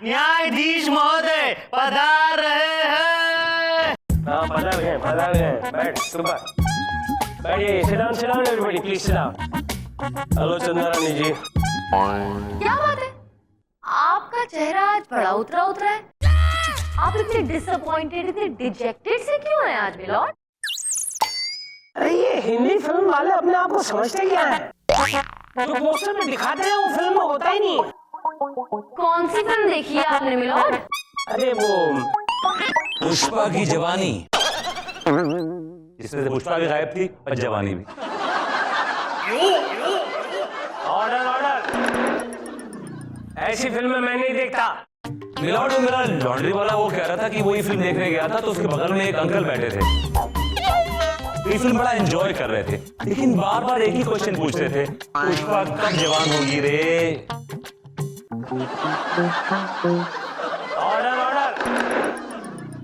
न्यायाधीश महोदय पधार रहे हैं। हाँ पधार गए। बैठ सुबह बैठिए। sit down everybody, please sit down. Hello चंदा रानी जी। क्या बात है, आपका चेहरा आज बड़ा उतरा है। आप इतने डिसअपॉइंटेड, इतने डिजेक्टेड से क्यों हैं आज मिलॉर्ड? अरे ये हिंदी फिल्म वाले अपने आप को समझते क्या है? जो पोस्टर में दिखाते हैं वो फिल्म में होता ही नहीं। कौन सी फिल्म देखी है आपने मिलॉर्ड? अरे वो पुष्पा की जवानी, जिसमें से पुष्पा भी गायब थी और जवानी भी। ऑर्डर ऐसी फिल्में मैं नहीं देखता। मिलॉर्ड, मेरा लॉन्ड्री वाला वो कह रहा था कि वही फिल्म देखने गया था तो उसके बगल में एक अंकल बैठे थे। ये फिल्म बड़ा एंजॉय कर रहे थे, लेकिन बार बार एक ही क्वेश्चन पूछ रहे थे, पुष्पा कब जवान होगी रे? ऑर्डर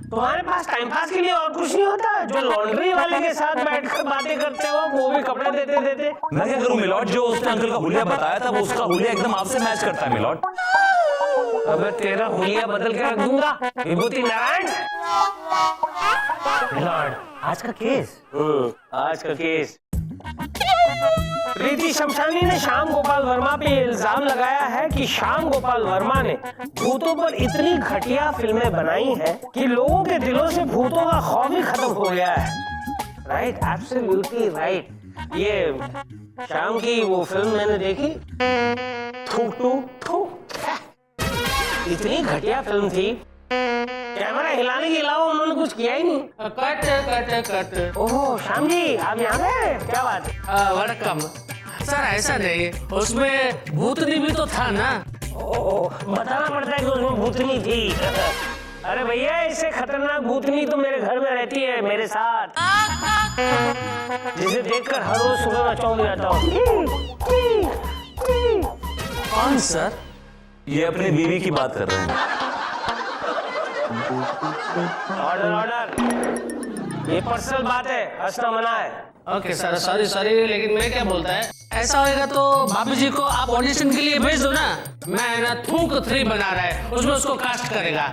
तुम्हारे पास टाइम पास के लिए और कुछ नहीं होता? जो लॉन्ड्री वाले के साथ बैठकर बातें करते हो, वो भी कपड़े देते। मैं क्या करूं मिलॉर्ड, जो उसने अंकल का हुलिया बताया था वो उसका हुलिया एकदम आपसे मैच करता है मिलॉर्ड। अबे तेरा हुलिया बदल के रख दूंगा विभूति नारायण। मिलॉर्ड आज का केस प्रीति शमशानी ने श्याम गोपाल वर्मा पे इल्जाम लगाया है कि श्याम गोपाल वर्मा ने भूतों पर इतनी घटिया फिल्में बनाई हैं कि लोगों के दिलों से भूतों का खौफ ही खत्म हो गया है। Right, absolutely right. ये श्याम की वो फिल्म मैंने देखी, थू इतनी घटिया फिल्म थी, कैमरा हिलाने के अलावा उन्होंने कुछ किया ही नहीं। कट। ओहो श्याम जी, आप यहाँ पे? क्या बात है? Welcome sir. ऐसा नहीं, उसमें भूतनी भी तो था ना। बताना पड़ता है कि उसमें भूतनी थी। अरे भैया, इससे खतरनाक भूतनी तो मेरे घर में रहती है मेरे साथ, जिसे देखकर हर रोज सुबह मैं चौंक जाता हूँ। कौन सर? ये अपनी बीवी की बात कर रहे हैं। ऑर्डर ये पर्सनल बात है, हंसना मना है। ओके सर, सॉरी, लेकिन मैं क्या बोलता है, ऐसा होएगा तो भाभी जी को आप ऑडिशन के लिए भेज दो ना। मैं ना थूक 3 बना रहा है, उसमें उसको कास्ट करेगा।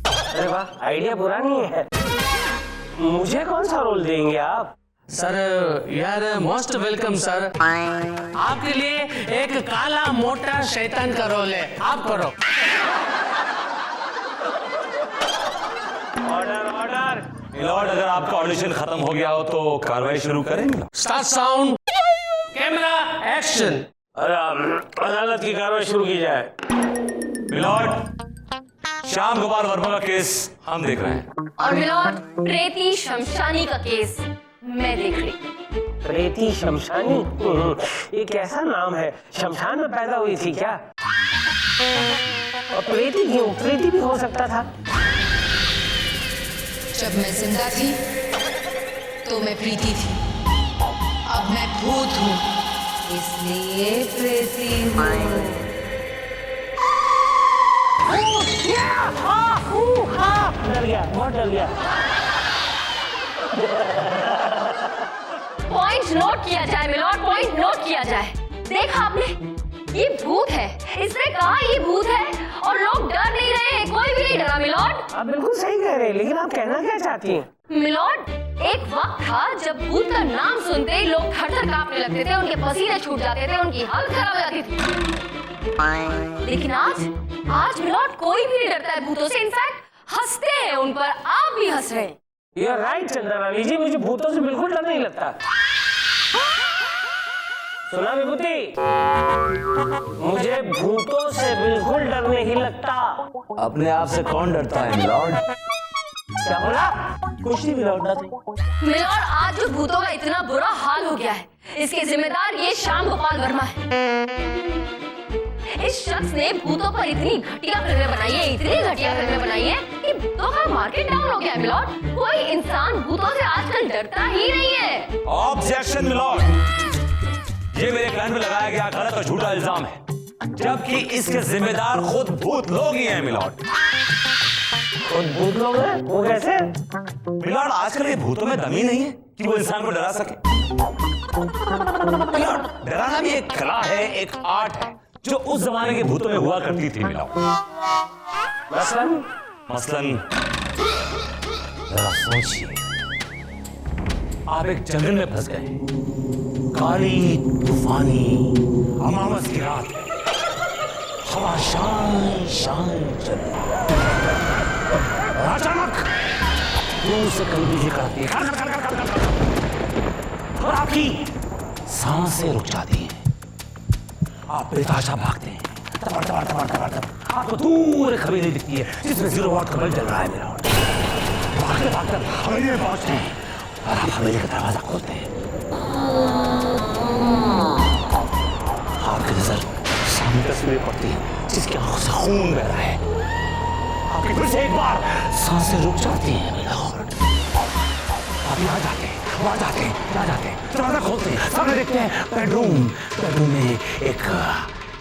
अरे वाह, आइडिया बुरा नहीं है। मुझे कौन सा रोल देंगे आप? सर यार मोस्ट वेलकम सर। आपके लिए एक काला मोटा शैतान का रोल है, आप करो। ऑर्डर मिलॉर्ड, अगर आपका ऑडिशन खत्म हो गया हो तो कार्रवाई शुरू करें। Start sound, camera, action. अदालत की कार्रवाई शुरू की जाए। मिलॉर्ड, श्याम गोपाल वर्मा का केस हम देख रहे हैं। और मिलॉर्ड, प्रीति शमशानी का केस मैं देख रही। प्रीति शमशानी? ये कैसा नाम है? शमशान में पैदा हुई थी क्या? और प्रीति क्यों? प्रीति भी हो सकता था। जब मैं जिंदा थी तो मैं प्रीति थी, अब मैं भूत हूँ, इसलिए प्रीति हूँ। डर गया, बहुत डर गया। पॉइंट नोट किया जाए मिलॉर्ड, पॉइंट नोट किया जाए। देखा आपने, ये भूत है, इसने कहा ये भूत है और लोग डर नहीं रहे हैं, कोई भी नहीं डरा मिलॉर्ड। आप बिल्कुल सही कह रहे हैं, लेकिन आप कहना क्या चाहती हैं? मिलॉर्ड, एक वक्त था जब भूत का नाम सुनते ही लोग थर-थर कांपने लगते थे, उनके पसीने छूट जाते थे, उनकी हालत खराब हो जाती थी। लेकिन आज मिलॉर्ड कोई भी नहीं डरता है भूतों से, इनफैक्ट हंसते हैं उन पर। आप भी हंस रहे हैं। You're right, चंद्रा रानी जी, मुझे भूतों से बिल्कुल डर नहीं लगता। सुना विभूति, मुझे भूतों से बिल्कुल डर नहीं लगता। अपने आप से कौन डरता है मिलॉर्ड? क्या बोला? कुछ नहीं मिलॉर्ड। मिलॉर्ड, आज जो भूतों का इतना बुरा हाल हो गया है, इसके जिम्मेदार ये श्याम गोपाल वर्मा है। इस शख्स ने भूतों पर इतनी घटिया फिल्में बनाई है कि भूतों का मार्केट डाउन हो गया है मिलॉर्ड। कोई इंसान भूतों से आजकल डरता ही नहीं है। ऑब्जेक्शन मिलॉर्ड, ये मेरे क्लाइंट पे लगाया गया गलत और झूठा इल्जाम है, जबकि इसके जिम्मेदार खुद भूत लोग ही हैं मिलॉर्ड। खुद भूत लोग हैं? वो कैसे? मिलॉर्ड, आजकल ये भूतों में दम ही नहीं है कि वो इंसान को डरा सके। मिलॉर्ड, डराना भी एक कला है, एक आर्ट है, जो उस जमाने के भूतों में हुआ करती थी मिलॉर्ड। मसलन जरा सोचिए, आप एक जंगल में फंस गए, काली तूफानी अमावस की रात है, हवा शान शान चल रही है, और अचानक दूर से कहीं बिजली कड़कती है और आपकी सांसें रुक जाती हैं। आप बेताशा भागते हैं, आपको दूर एक हवेली दिखती है जिसमें 0 वाट का बल्ब जल रहा है। मेरा भागते भागते हवेली में पहुंचते हैं और आप हवेली का दरवाजा खोलते हैं। आपकी नजर सामने तस्वीर पड़ती है जिसकी आंखों से खून बह रहा है। आपकी फिर से एक बार सांसें रुक जाती हैं। आप यहाँ जाते हैं, वहाँ जाते हैं, यहाँ जाते हैं, दरवाजा खोलते हैं, सामने देखते हैं बेडरूम में एक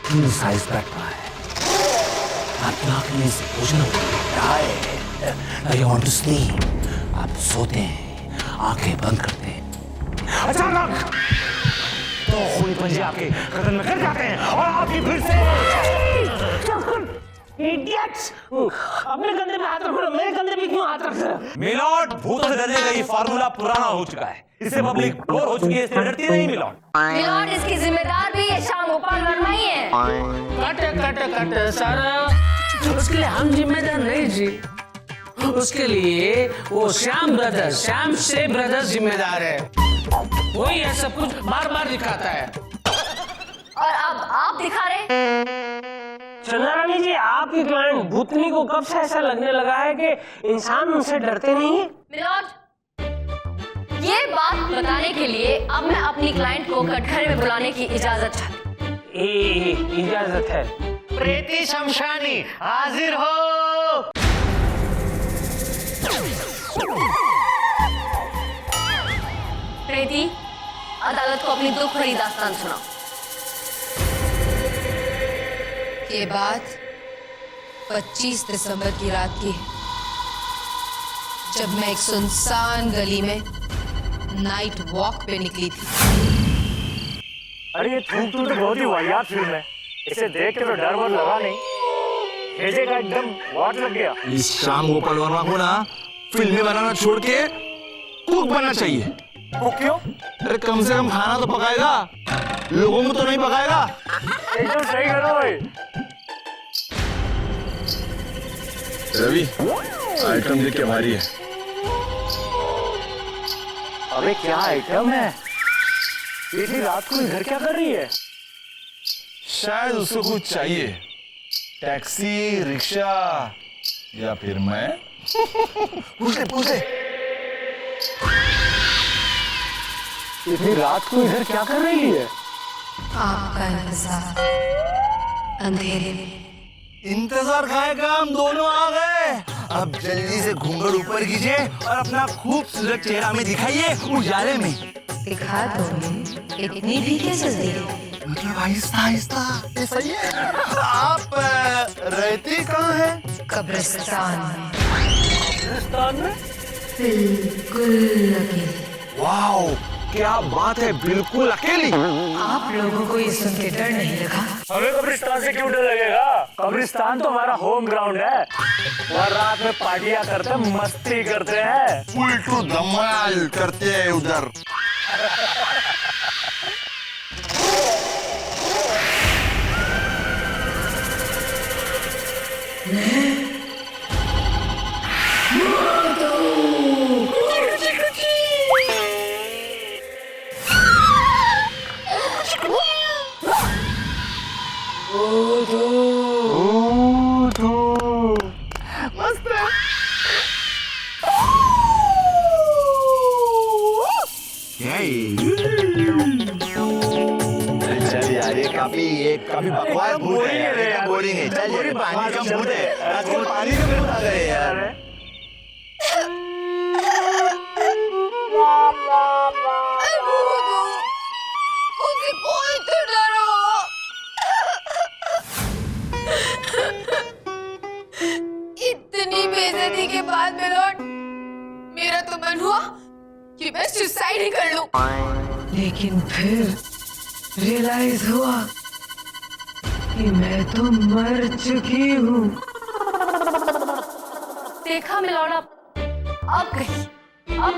किंग साइज बेड पड़ा है। आपकी आंखें से पूछना यू वांट टू स्लीप। आप सोते हैं, आंखें बंद करते हैं। अचानक तो खूनी पंजे आपके गर्दन में गिर जाते हैं और आपकी फिर से इडियट्स! अपने कंधे पे हाथ रखो, मेरे कंधे पे क्यों हाथ रख रहे हो? मिलॉर्ड, भूतों से डरने का ये फार्मूला पुराना हो चुका है, इससे पब्लिक बोर हो चुकी है, इससे डरती नहीं मिलॉर्ड। मिलॉर्ड, इसकी जिम्मेदार भी ये श्याम गोपाल वर्मा ही है। कट सारा, उसके लिए हम जिम्मेदार नहीं जी, उसके लिए वो श्याम ब्रदर्स, श्याम से ब्रदर्स जिम्मेदार है। वही है, सब कुछ बार बार दिखाता है। और अब आप दिखा रहे। चंद्रा रानी जी, आपकी क्लाइंट भूतनी को कब से ऐसा लगने लगा है कि इंसान उनसे डरते नहीं है? मिलॉर्ड, ये बात बताने के लिए अब मैं अपनी क्लाइंट को कटघरे में बुलाने की इजाजत चाहती हूँ। इजाजत है। प्रीति शमशानी हाजिर हो। प्रीति, अदालत को अपनी दुख भरी दास्तान सुनाओ। ये बात 25 दिसंबर की रात की है, जब मैं एक सुनसान गली में नाइट वॉक पे निकली थी। अरे ये थूक तो बहुत ही वाहियात फिल्म है, इसे देख के तो डर वर लगा नहीं, भेजे का एकदम वाट लग गया। इस श्याम गोपाल वर्मा को ना फिल्में बनाना छोड़ के कुक बनना चाहिए। वो क्यों? अरे कम से कम खाना तो पकाएगा, लोगों को तो नहीं पकाएगा। एकदम सही करो भाई। रवि, आइटम देख के भारी है। अबे क्या आइटम है? इतनी रात को इधर क्या कर रही है? शायद उसको कुछ चाहिए, टैक्सी, रिक्शा या फिर मैं। पूछ ले। इतनी रात को इधर क्या कर रही है? आपका इंतजार अंधेरे में। इंतजार खाएगा, हम दोनों आ गए। अब जल्दी से घूंघट ऊपर कीजिए और अपना खूबसूरत चेहरा में दिखाइए उजाले में। दिखा दोगे? इतनी भी क्या जल्दी है? मतलब आहिस्ता आहिस्ता। ये सही है। आप रहती कहाँ है? कब्रिस्तान में। हिंदुस्तान में? बिल्कुल अकेले। वाओ, क्या बात है, बिल्कुल अकेली। आप लोगों को ये सुन के डर नहीं लगा? हमें कब्रिस्तान से क्यों डर लगेगा? कब्रिस्तान तो हमारा होम ग्राउंड है, वहाँ रात में पार्टियां करते हैं, मस्ती करते हैं, उल्टू धमाल करते हैं उधर। काफी बकवास भूत है, बोरिंग है। चल पानी का भूत है, आजकल पानी का भूत आ गए यार। मुझे कोई तो डरो। इतनी बेइज्जती के बाद मिलोट, मेरा तो मन हुआ कि मैं सुसाइड ही कर लूं। लेकिन फिर रियलाइज हुआ कि मैं तो मर चुकी हूँ। देखा मिलौड़ा, अब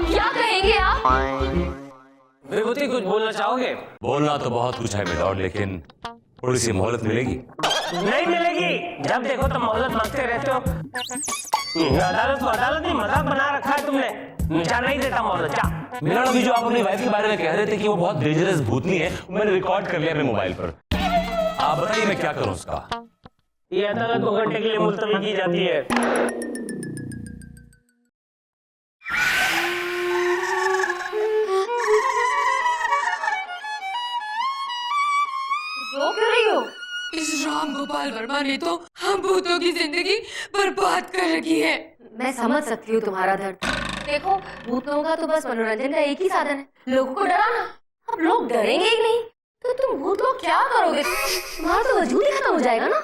क्या कहेंगे आप? विभूति कुछ बोलना चाहोगे? बोलना तो बहुत कुछ है मिलॉर्ड, लेकिन थोड़ी सी मोहलत मिलेगी। नहीं मिलेगी, जब देखो तब मोहलत मांगते रहते हो। अदालत को अदालत नहीं, मजाक बना रखा है तुमने। जा नहीं देता मोहलत, जा। मिलॉर्ड, अभी जो आप अपनी वाइफ के बारे में कह रहे थे कि वो बहुत डेंजरस भूतनी है, मैंने रिकॉर्ड कर लिया अपने मोबाइल पर। आप बताइए मैं क्या करूं उसका? ये अदालत 2 घंटे के लिए मुलतवी की जाती है। रो क्यों रही हो? इस राम गोपाल वर्मा ने तो हम भूतों की जिंदगी बर्बाद कर रखी है। मैं समझ सकती हूँ तुम्हारा दर्द। देखो, भूतों का तो बस मनोरंजन का एक ही साधन है, लोगों को डराना। अब लोग डरेंगे ही नहीं तो तुम भूत को क्या करोगे? तुम्हारा तो वजूद ही खत्म हो जाएगा ना।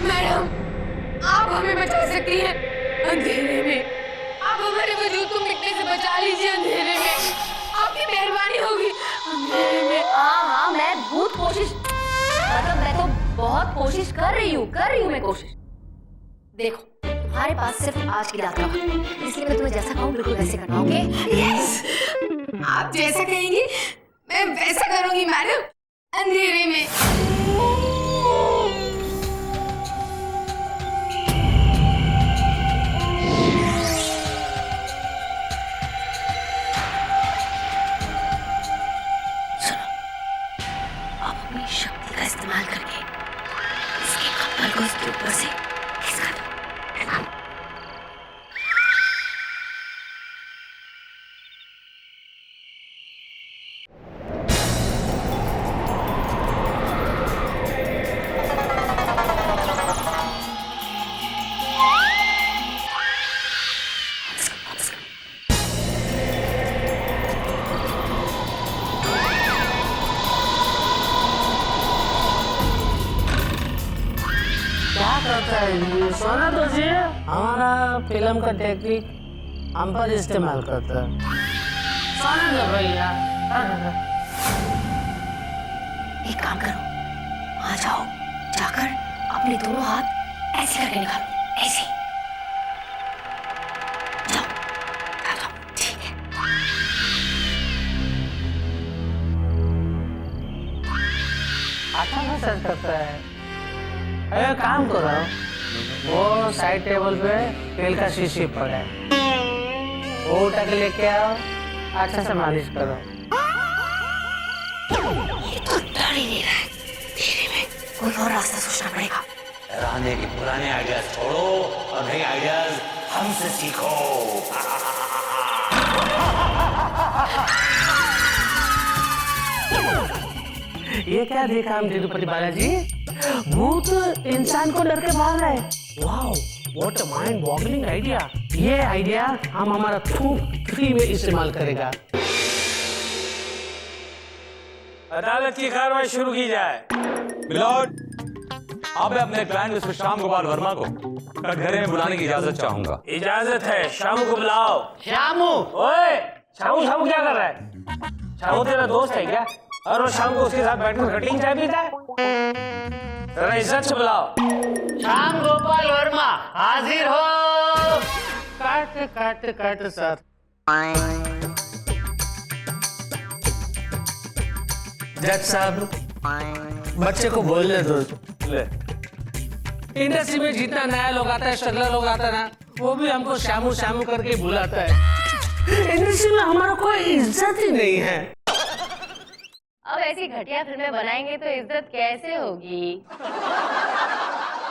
मैडम, आप हमें बचा सकती हैं अंधेरे में। आप हमारे वजूद को मिटने से बचा लीजिए अंधेरे में। आपकी मेहरबानी होगी अंधेरे में। हाँ, मैं बहुत कोशिश, मतलब मैं तो बहुत कोशिश कर रही हूँ मैं कोशिश। देखो, तुम्हारे पास सिर्फ आज की रात का वक्त है, इसलिए मैं तुम्हें जैसा कहूँ बिल्कुल वैसे करना, ओके? यस, आप जैसा कहेंगी मैं वैसा करूंगी मैडम, अंधेरे में। अपनी शक्ति का इस्तेमाल करके इसके कपल को इसके ऊपर से खिसका दो। सोना तो जी हमारा फिल्म का टेक्निक हम पर इस्तेमाल करता है। सोना दो भैया। एक काम करो, वहां जाओ, जाकर अपने दोनों हाथ ऐसे करके निकालो, ऐसे। जाओ, जाओ, ठीक है। अच्छा मसाज करता है। अरे काम करो, वो साइड टेबल पे तेल का शीशी पड़ा है, वो उठा के लेके आओ, अच्छा से मालिश करो। ये तो डर ही नहीं रहा है, धीरे में कोई और रास्ता सोचना पड़ेगा। डराने के पुराने आइडियाज छोड़ो और नए आइडियाज हमसे सीखो। ये क्या देखा हम तिरुपति बालाजी? भूत इंसान को डर के भाग रहा है। Wow, what a mind boggling idea. ये आइडिया हम हमारा थूक 3 में इस्तेमाल करेगा। अदालत की कार्रवाई शुरू की जाए। मिलॉर्ड, अब मैं अपने क्लाइंट मिस्टर श्याम गोपाल वर्मा को कटघरे में बुलाने की इजाजत चाहूंगा। इजाजत है, शामू को बुलाओ। श्यामू, ओए, शामू क्या कर रहा है? शामू तेरा दोस्त है क्या? और वो शाम को उसके साथ बैठकर कटिंग चाय पीता है? जरा इज्जत से बुलाओ। श्याम गोपाल वर्मा हाजिर हो। काट सर। जज साहब, बच्चे को बोलने दो। इंडस्ट्री में जितना नया लोग आता है, स्ट्रगलर लोग आता है ना, वो भी हमको श्यामू श्यामू करके बुलाता है। इंडस्ट्री में हमारा कोई इज्जत ही नहीं है। अब ऐसी घटिया फिल्में बनाएंगे तो इज्जत कैसे होगी?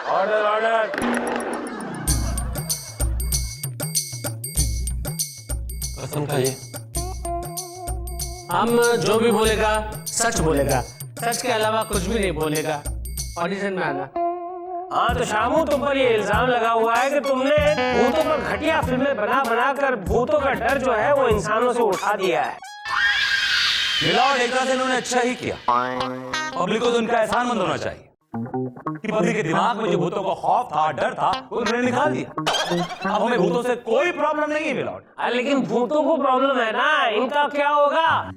ऑर्डर। कसम खाइए। हम जो भी बोलेगा सच बोलेगा, सच के अलावा कुछ भी नहीं बोलेगा। ऑडिशन में आना। हाँ तो शामू, तुम पर ये इल्जाम लगा हुआ है कि तुमने भूतों पर घटिया फिल्में बना कर भूतों का डर जो है वो इंसानों से उठा दिया है। मिलॉर्ड, एक तरह से इन्होंने अच्छा ही किया। पब्लिक को तो उनका एहसानमंद होना चाहिए कि पब्लिक के दिमाग में जो भूतों का खौफ था, डर था, वो उन्होंने निकाल दिया। अब हमें भूतों से कोई प्रॉब्लम नहीं है मिलॉर्ड। लेकिन भूतों को प्रॉब्लम है ना, इनका क्या होगा?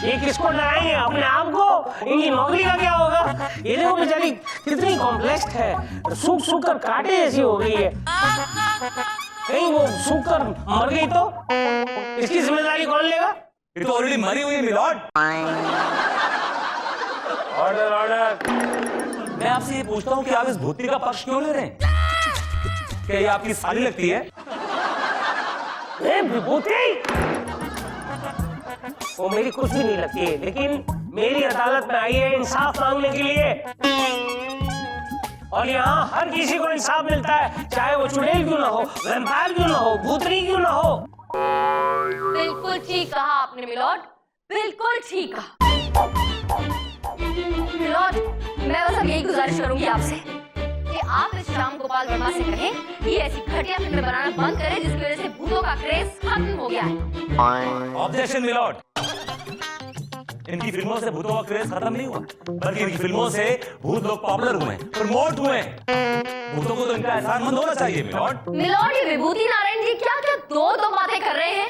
ये किसको डराएंगे? अपने आप को? इनकी नौकरी का क्या होगा? ये देखो बेचारी कितनी कॉम्प्लेक्स है, सूख सूख कर कांटे जैसी हो गई है। कहीं वो सूख कर मर गई तो इसकी जिम्मेदारी कौन लेगा? ये तो ऑलरेडी मरी हुई है मिलॉर्ड। Order order. मैं आपसे ये पूछता हूँ कि आप इस भूतनी का पक्ष क्यों ले रहे हैं? क्या ये आपकी साली लगती है? विभूति वो मेरी कुछ भी नहीं लगती है, लेकिन मेरी अदालत में आई है इंसाफ मांगने के लिए। और यहाँ हर किसी को इंसाफ मिलता है, चाहे वो चुड़ैल क्यों ना हो, वैम्पायर क्यों ना हो, भूतनी क्यों ना हो। बिल्कुल ठीक कहा आपने मिलॉर्ड, बिल्कुल ठीक कहा। मिलॉर्ड, मैं बस अब यही गुजारिश करूंगी आपसे कि आप इस श्याम गोपाल वर्मा से कहें कि ऐसी घटिया फिल्में बनाना बंद करें जिसकी वजह से भूतों का क्रेज खत्म हो गया है। Objection my lord. इनकी फिल्मों से भूतों का क्रेज खत्म नहीं हुआ, बल्कि इनकी फिल्मों से भूत लोग पॉपुलर हुए, प्रमोट हुए। भूतों को तो इनका एहसानमंद होना चाहिए मिलॉर्ड। मिलॉर्ड, ये विभूति नारायण जी क्या क्या दो बातें कर रहे हैं।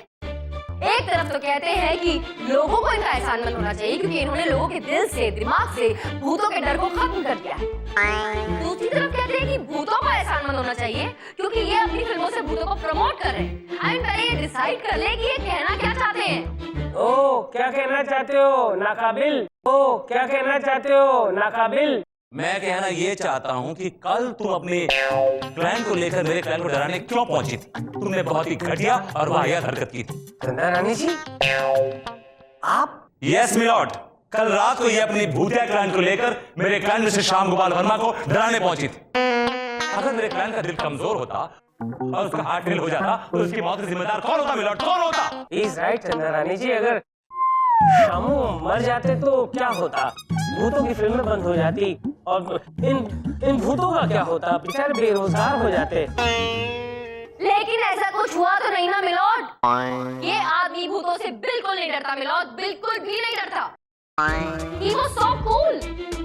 एक तरफ तो कहते हैं कि लोगों को इनका एहसानमंद होना चाहिए क्योंकि इन्होंने लोगों के दिल से, दिमाग से भूतों के डर को खत्म कर दिया है। दूसरी तरफ कहते हैं कि भूतों का एहसानमंद होना चाहिए क्योंकि ये अपनी फिल्मों से भूतों को प्रमोट कर रहे हैं। पहले ये डिसाइड कर ले कि ये कहना क्या चाहते हैं। ओ क्या कहना चाहते हो नाकाबिल? ओ क्या कहना चाहते हो नाकाबिल? मैं कहना ये चाहता हूँ कि कल तुम अपने क्लाइंट को लेकर मेरे क्लाइंट को डराने क्यों पहुंची थी? तुमने बहुत ही घटिया और वाहियात हरकत की थी। चंदा रानी जी, आप? यस मिलॉर्ड, कल रात को ये अपनी भूतिया क्लाइंट को लेकर मेरे क्लाइंट मिस्टर श्याम गोपाल वर्मा को डराने पहुंची थी। अगर मेरे क्लाइंट का दिल कमजोर होता और उसका हार्ट फेल हो जाता तो उसकी मौत का जिम्मेदार कौन होता मिलॉर्ड? कौन होता? इज राइट चंदा रानी जी, अगर शामू मर जाते तो क्या होता? भूतों की फिल्में बंद हो जाती और इन भूतों का क्या होता? बेचारे बेरोजगार हो जाते। लेकिन ऐसा कुछ हुआ तो नहीं ना मिलॉर्ड। ये आदमी भूतों से बिल्कुल नहीं डरता मिलॉर्ड, बिल्कुल भी नहीं डरता। He was so cool.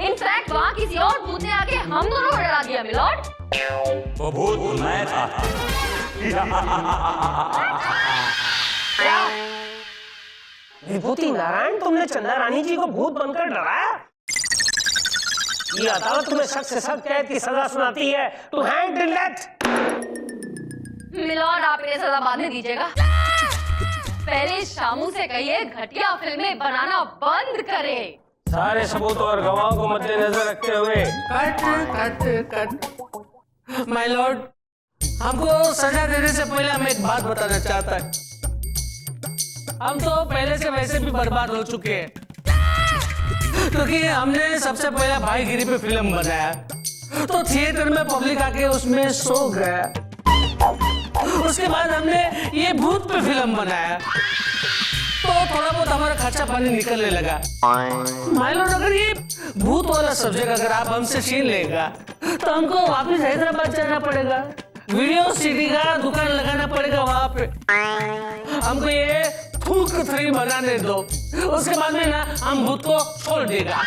In fact, वहाँ किसी और भूत ने आके हम दोनों को डरा दिया मिलॉर्ड। वो भूत मैं था। विभूति नारायण, तुमने चंदा रानी जी को भूत बनकर डराया? ये अदालत तुम्हें सख्त से सख्त कैद की सजा सुनाती है, to hang till death. My lord, आप इन्हें सजा बाद में दीजिएगा। पहले शामू से कहिए घटिया फिल्में बनाना बंद करे। सारे सबूत और गवाहों को मद्देनजर रखते हुए cut cut cut. My Lord, हमको सजा देने से पहले हम एक बात बताना चाहता है। हम तो पहले से वैसे भी बर्बाद हो चुके हैं क्योंकि हमने सबसे पहले भाईगिरी पे फिल्म बनाया तो थिएटर में पब्लिक आके उसमें सो गया। उसके बाद हमने ये भूत पे फिल्म बनाया तो थोड़ा बहुत हमारा खर्चा पानी निकलने लगा। माय लॉर्ड, अगर ये भूत वाला सब्जेक्ट अगर आप हमसे छीन लेगा तो हमको वापस हैदराबाद जाना पड़ेगा, वीडियो सीडी का दुकान लगाना पड़ेगा वहां पे। हमको ये थूक 3 बनाने दो, उसके बाद में ना हम भूत को छोड़ देगा,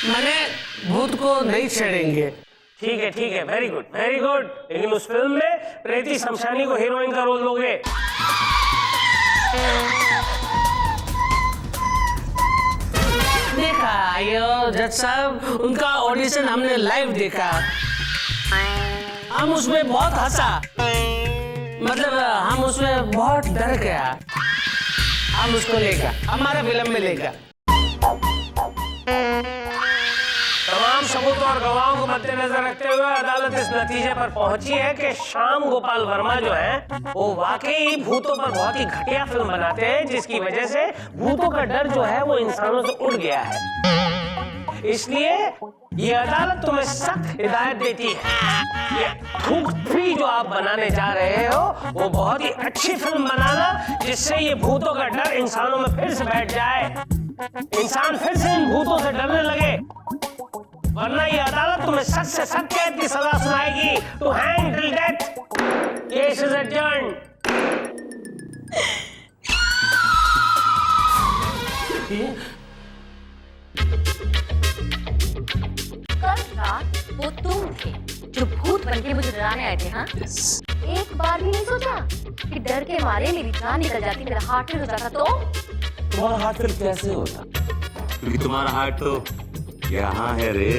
मैंने भूत को नहीं छेड़ेंगे। ठीक है, वेरी गुड वेरी गुड। लेकिन उस फिल्म में प्रीति शमशानी को हीरोइन का रोल दोगे? देखा आयो जज साहब, उनका ऑडिशन हमने लाइव देखा, हम उसमें बहुत हंसा, मतलब हम उसमें बहुत डर गया। हम उसको लेगा, हमारा फिल्म में लेगा। तमाम सबूत और गवाहों को मद्देनजर रखते हुए अदालत इस नतीजे पर पहुंची है कि श्याम गोपाल वर्मा जो है वो वाकई भूतों पर बहुत ही घटिया फिल्म बनाते हैं जिसकी वजह से भूतों का डर जो है वो इंसानों से उड़ गया है। इसलिए ये अदालत तुम्हें सख्त हिदायत देती है, ये थूक 3 जो आप बनाने जा रहे हो वो बहुत ही अच्छी फिल्म बनाना जिससे ये भूतों का डर इंसानों में फिर से बैठ जाए, इंसान फिर से इन भूतों से डरने लगे, वरना ये अदालत तुम्हें सख्त से सख्त कैद की सजा सुनाएगी, to hang till death. Case is adjourned. कल रात वो तुम थे जो भूत बनके मुझे डराने आए थे, हाँ? एक बार भी नहीं सोचा कि डर के मारे मेरी जान निकल जाती, मेरा हार्ट फेल हो जाता तो? तुम्हारा हार्ट फिर कैसे होता? क्योंकि तुम्हारा हार्ट तो यहाँ है रे।